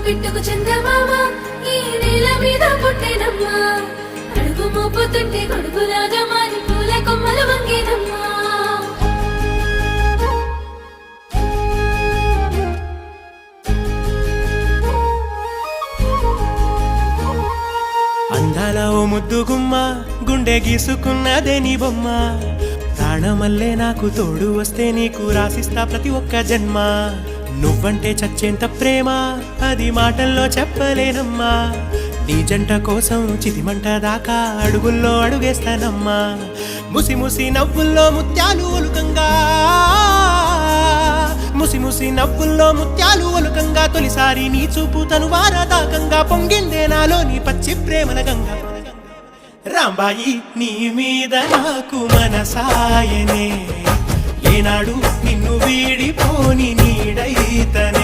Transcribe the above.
పిట్టుకు చందమామ ఈ నేల మీద పుట్టేనమ్మా అడుగు మోపుతుంటే కొడుకులాగా మారి పూల కొమ్మలు వంగేనమ్మా అందాల ఓ ముద్దు గుమ్మ గుండె గీసుకున్నదే నీ బొమ్మ ప్రాణమల్లే నాకు తోడు వస్తే నీకు రాసిస్తా ప్రతి ఒక్క జన్మ నువ్వంటే చచ్చేంత ప్రేమ అది మాటల్లో చెప్పలేనమ్మా నీ జంట కోసం చితిమంట దాకా అడుగుల్లో అడుగేస్తానమ్మా ముసి ముసి నవ్వుల్లో ముత్యాలు ఒలుకంగా ముసి ముసి నవ్వుల్లో ముత్యాలు ఒలుకంగా తొలిసారి నీ చూపు తను వారదాకంగా పొంగిందే నాలో నీ పచ్చి ప్రేమల గంగా రాంబాయి నీ మీద నాకు మనసాయనే ఏనాడు నిన్ను వీడిపోని నీడైతనే